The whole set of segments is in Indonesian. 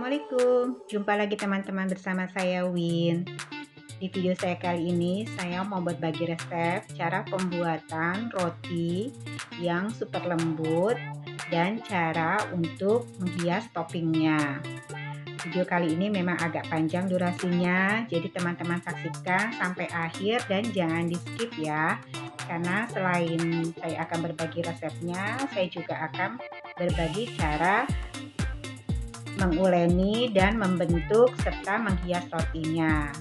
Assalamualaikum, jumpa lagi teman-teman bersama saya Win. Di video saya kali ini saya mau berbagi resep cara pembuatan roti yang super lembut dan cara untuk menghias toppingnya. Video kali ini memang agak panjang durasinya, jadi teman-teman saksikan sampai akhir dan jangan di skip ya. Karena selain saya akan berbagi resepnya, saya juga akan berbagi cara menguleni dan membentuk serta menghias rotinya.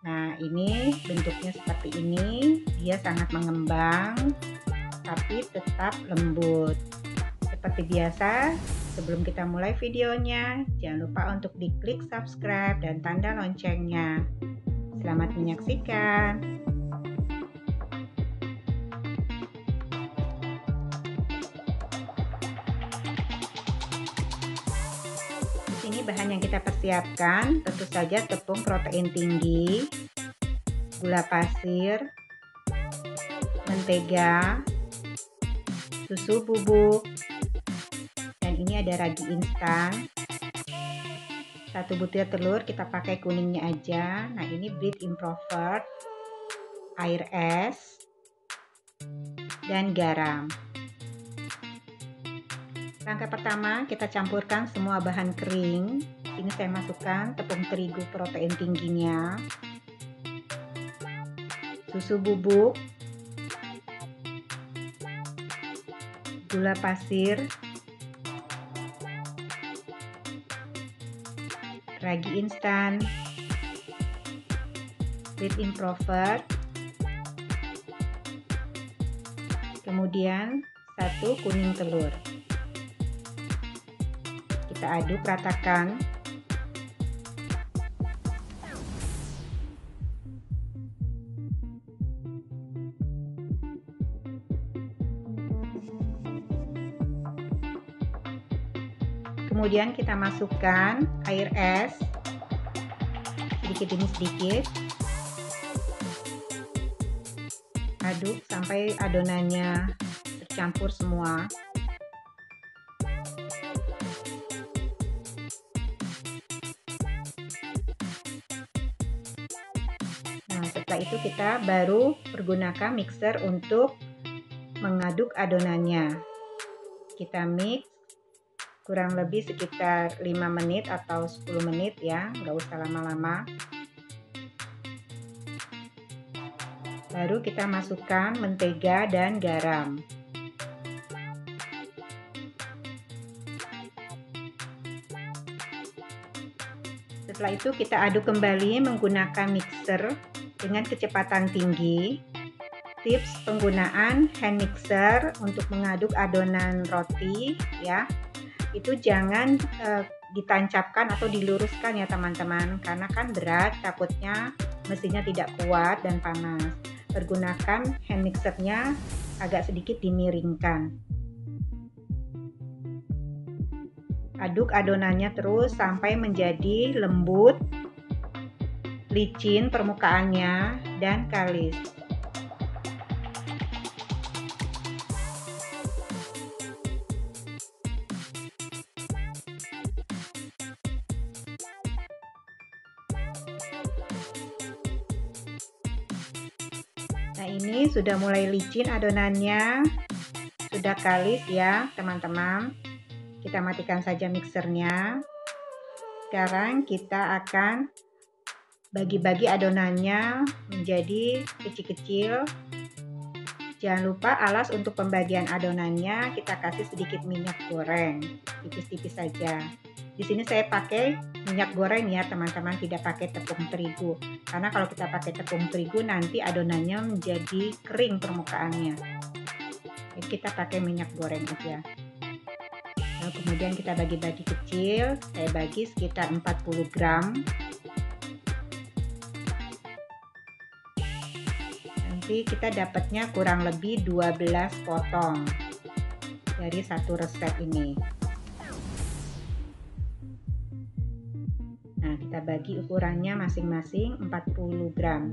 Nah, ini bentuknya seperti ini. Dia sangat mengembang tapi tetap lembut. Seperti biasa, sebelum kita mulai videonya, jangan lupa untuk diklik subscribe dan tanda loncengnya. Selamat menyaksikan. Ini bahan yang kita persiapkan tentu saja tepung protein tinggi, gula pasir, mentega, susu bubuk, dan ini ada ragi instan. 1 butir telur, kita pakai kuningnya aja. Nah, ini bread improver, air es, dan garam. Langkah pertama, kita campurkan semua bahan kering. Ini saya masukkan tepung terigu protein tingginya, susu bubuk, gula pasir, ragi instan, bread improver, kemudian 1 kuning telur. Kita aduk ratakan. Kemudian kita masukkan air es sedikit demi sedikit. Aduk sampai adonannya tercampur semua. Setelah itu kita baru pergunakan mixer untuk mengaduk adonannya. Kita mix kurang lebih sekitar 5 menit atau 10 menit ya, nggak usah lama-lama. Baru kita masukkan mentega dan garam. Setelah itu kita aduk kembali menggunakan mixer dengan kecepatan tinggi. Tips penggunaan hand mixer untuk mengaduk adonan roti ya, itu jangan ditancapkan atau diluruskan ya teman-teman, karena kan berat, takutnya mesinnya tidak kuat dan panas. Pergunakan hand mixernya agak sedikit dimiringkan. Aduk adonannya terus sampai menjadi lembut, licin permukaannya, dan kalis. Nah, ini sudah mulai licin adonannya, sudah kalis ya teman-teman. Kita matikan saja mixernya. Sekarang kita akan bagi-bagi adonannya menjadi kecil-kecil. Jangan lupa alas untuk pembagian adonannya kita kasih sedikit minyak goreng, tipis-tipis saja. Di sini saya pakai minyak goreng ya teman-teman, tidak pakai tepung terigu. Karena kalau kita pakai tepung terigu nanti adonannya menjadi kering permukaannya. Jadi kita pakai minyak goreng aja. Nah, kemudian kita bagi-bagi kecil. Saya bagi sekitar 40 gram. Nanti kita dapatnya kurang lebih 12 potong dari satu resep ini. Nah, kita bagi ukurannya masing-masing 40 gram.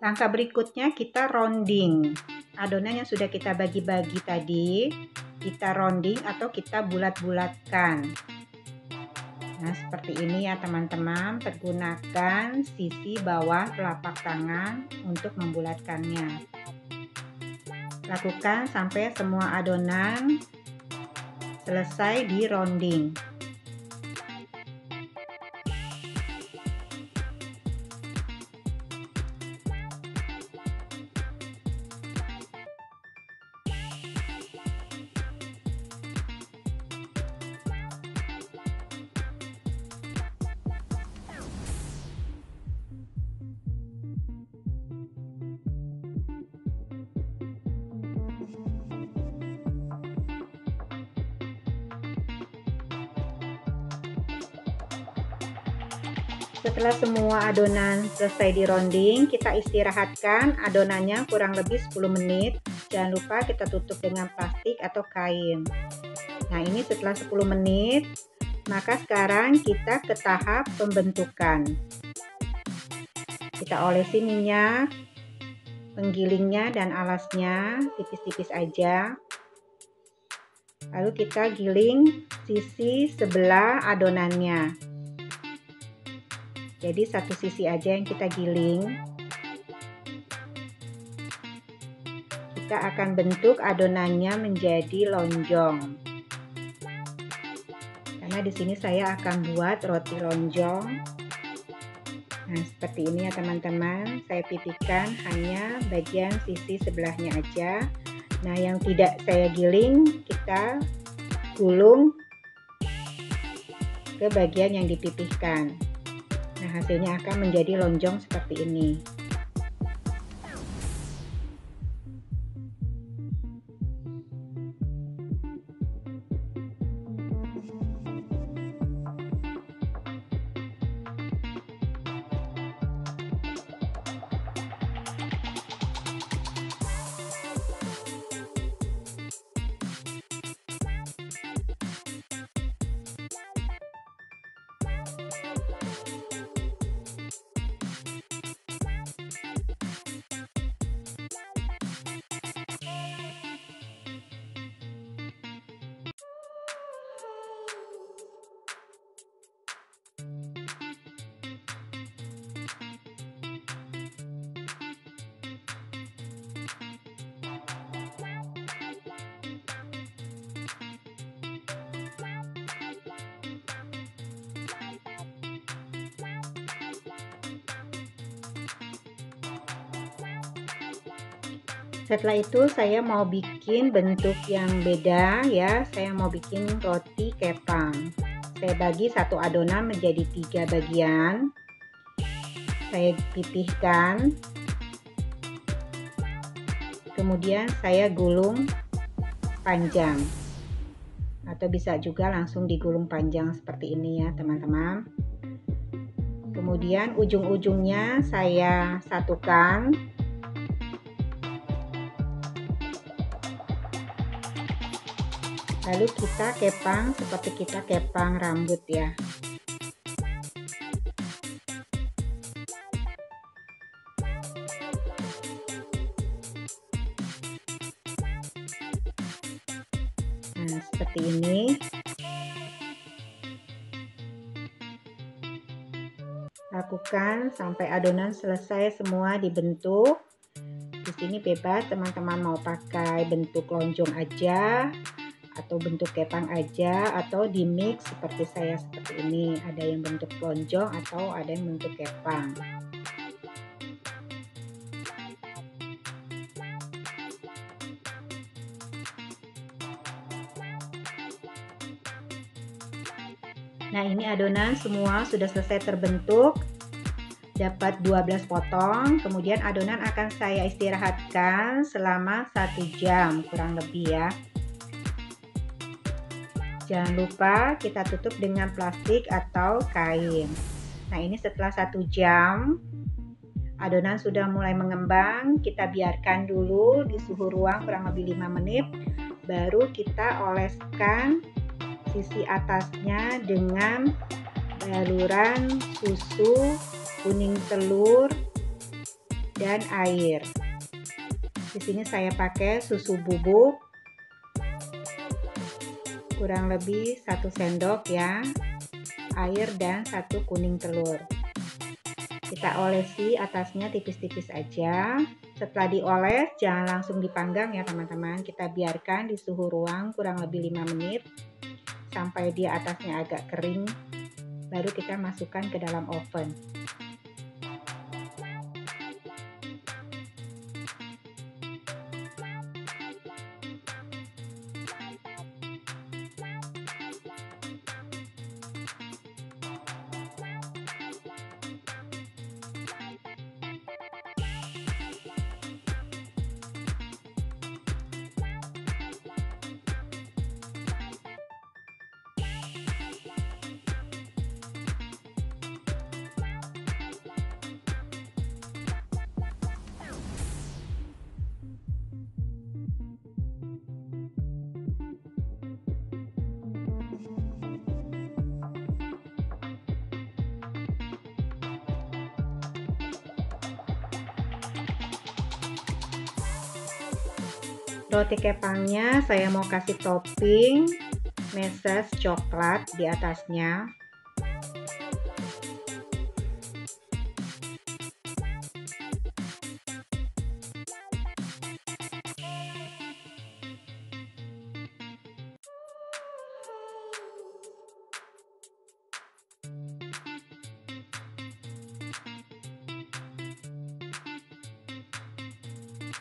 Langkah berikutnya kita rounding. Adonan yang sudah kita bagi-bagi tadi, kita rounding atau kita bulat-bulatkan. Nah, seperti ini ya teman-teman, pergunakan sisi bawah telapak tangan untuk membulatkannya. Lakukan sampai semua adonan selesai di rounding. Setelah semua adonan selesai di rounding, kita istirahatkan adonannya kurang lebih 10 menit. Jangan lupa kita tutup dengan plastik atau kain. Nah, ini setelah 10 menit, maka sekarang kita ke tahap pembentukan. Kita olesi minyak, penggilingnya dan alasnya tipis-tipis aja. Lalu kita giling sisi sebelah adonannya. Jadi satu sisi aja yang kita giling. Kita akan bentuk adonannya menjadi lonjong. Karena di sini saya akan buat roti lonjong. Nah, seperti ini ya teman-teman. Saya pipihkan hanya bagian sisi sebelahnya aja. Nah, yang tidak saya giling kita gulung ke bagian yang dipipihkan. Nah, hasilnya akan menjadi lonjong seperti ini. Setelah itu saya mau bikin bentuk yang beda ya. Saya mau bikin roti kepang. Saya bagi satu adonan menjadi 3 bagian. Saya pipihkan. Kemudian saya gulung panjang. Atau bisa juga langsung digulung panjang seperti ini ya teman-teman. Kemudian ujung-ujungnya saya satukan. Lalu kita kepang seperti kita kepang rambut ya. Nah, seperti ini. Lakukan sampai adonan selesai semua dibentuk. Di sini bebas teman-teman mau pakai bentuk lonjong aja atau bentuk kepang aja atau di mix seperti saya seperti ini. Ada yang bentuk lonjong atau ada yang bentuk kepang. Nah, ini adonan semua sudah selesai terbentuk. Dapat 12 potong. Kemudian adonan akan saya istirahatkan selama 1 jam kurang lebih ya. Jangan lupa kita tutup dengan plastik atau kain. Nah, ini setelah 1 jam adonan sudah mulai mengembang. Kita biarkan dulu di suhu ruang kurang lebih 5 menit. Baru kita oleskan sisi atasnya dengan baluran susu kuning telur dan air. Di sini saya pakai susu bubuk kurang lebih 1 sendok ya, air dan 1 kuning telur. Kita olesi atasnya tipis-tipis aja. Setelah dioles jangan langsung dipanggang ya teman-teman, kita biarkan di suhu ruang kurang lebih 5 menit sampai dia atasnya agak kering, baru kita masukkan ke dalam oven. Roti kepangnya saya mau kasih topping meses coklat di atasnya.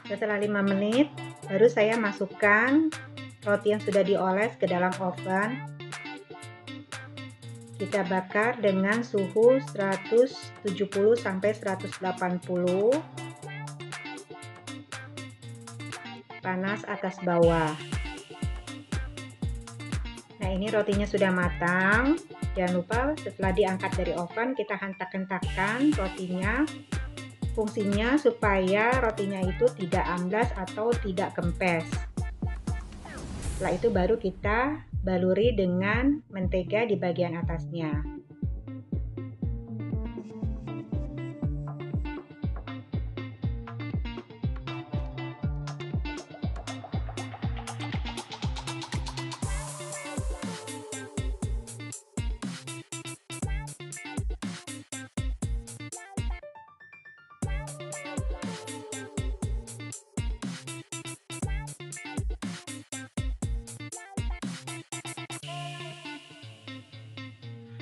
Setelah 5 menit baru saya masukkan roti yang sudah dioles ke dalam oven. Kita bakar dengan suhu 170 sampai 180, panas atas bawah. Nah, ini rotinya sudah matang. Jangan lupa setelah diangkat dari oven kita hentak-hentakkan rotinya. Fungsinya supaya rotinya itu tidak amblas atau tidak kempes. Setelah itu baru kita baluri dengan mentega di bagian atasnya.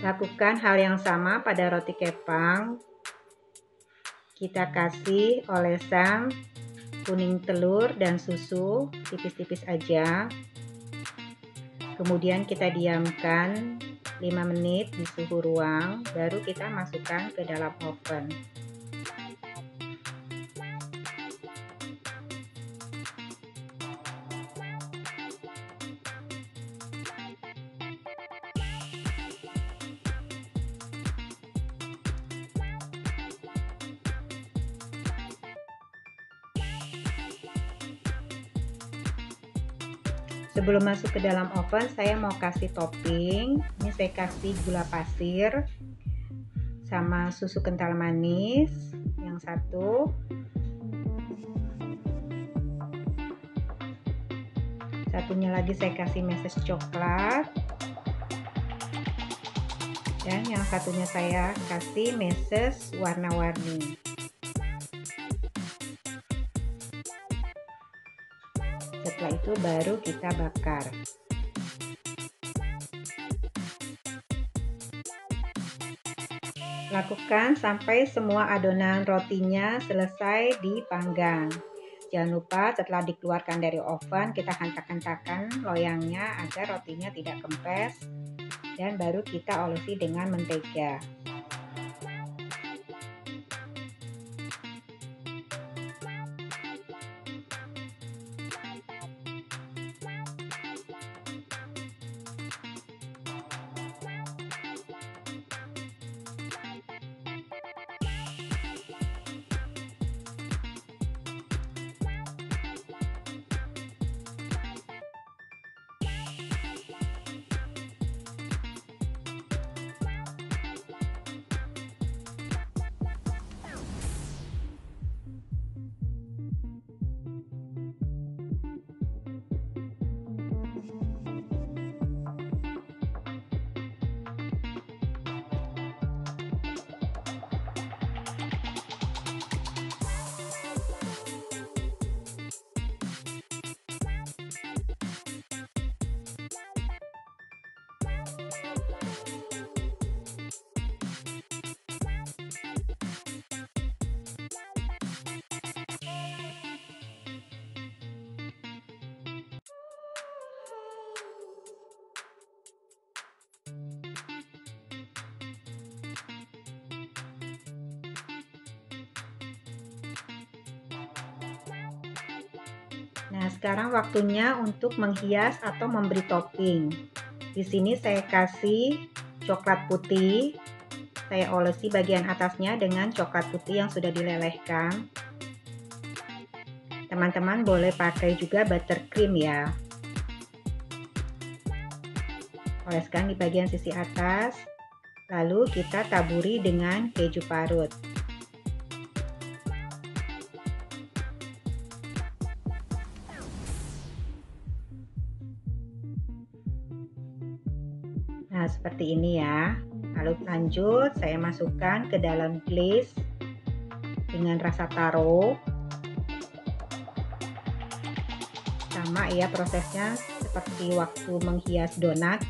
Lakukan hal yang sama pada roti kepang. Kita kasih olesan kuning telur dan susu tipis-tipis aja. Kemudian kita diamkan 5 menit di suhu ruang, baru kita masukkan ke dalam oven. Sebelum masuk ke dalam oven, saya mau kasih topping. Ini saya kasih gula pasir sama susu kental manis yang satu. Satunya lagi saya kasih meses coklat. Dan yang satunya saya kasih meses warna-warni. Setelah itu baru kita bakar. Lakukan sampai semua adonan rotinya selesai dipanggang. Jangan lupa setelah dikeluarkan dari oven kita hentak-hentakan loyangnya agar rotinya tidak kempes, dan baru kita olesi dengan mentega. Nah, sekarang waktunya untuk menghias atau memberi topping. Di sini saya kasih coklat putih. Saya olesi bagian atasnya dengan coklat putih yang sudah dilelehkan. Teman-teman boleh pakai juga buttercream ya. Oleskan di bagian sisi atas. Lalu kita taburi dengan keju parut. Nah, seperti ini ya. Lalu lanjut, saya masukkan ke dalam glaze dengan rasa taro. Sama ya prosesnya seperti waktu menghias donat.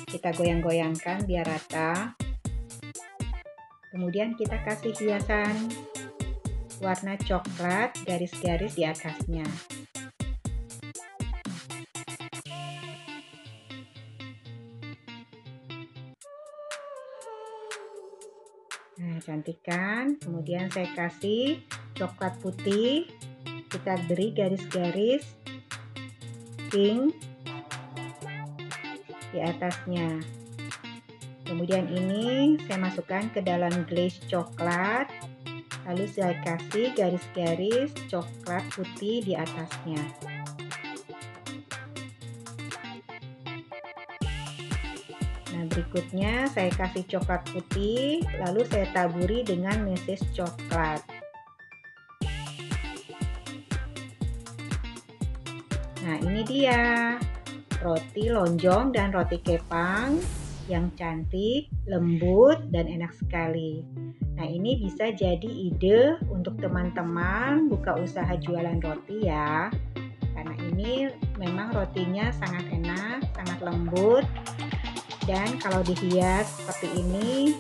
Kita goyang-goyangkan biar rata. Kemudian kita kasih hiasan warna coklat garis-garis di atasnya. Nah, cantik kan? Kemudian saya kasih coklat putih. Kita beri garis-garis pink di atasnya. Kemudian ini saya masukkan ke dalam glaze coklat. Lalu saya kasih garis-garis coklat putih di atasnya. Nah, berikutnya saya kasih coklat putih, lalu saya taburi dengan meses coklat. Nah, ini dia roti lonjong dan roti kepang yang cantik, lembut, dan enak sekali. Nah, ini bisa jadi ide untuk teman-teman buka usaha jualan roti ya. Karena ini memang rotinya sangat enak, sangat lembut. Dan kalau dihias seperti ini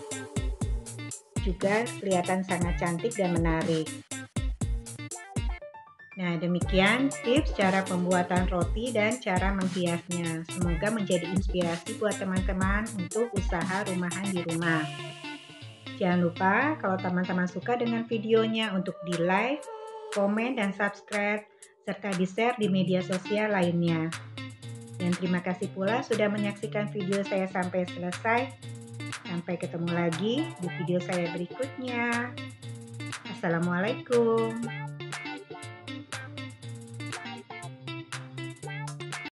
juga kelihatan sangat cantik dan menarik. Nah, demikian tips cara pembuatan roti dan cara menghiasnya. Semoga menjadi inspirasi buat teman-teman untuk usaha rumahan di rumah. Jangan lupa kalau teman-teman suka dengan videonya untuk di-like, komen, dan subscribe, serta di-share di media sosial lainnya. Dan terima kasih pula sudah menyaksikan video saya sampai selesai. Sampai ketemu lagi di video saya berikutnya. Assalamualaikum.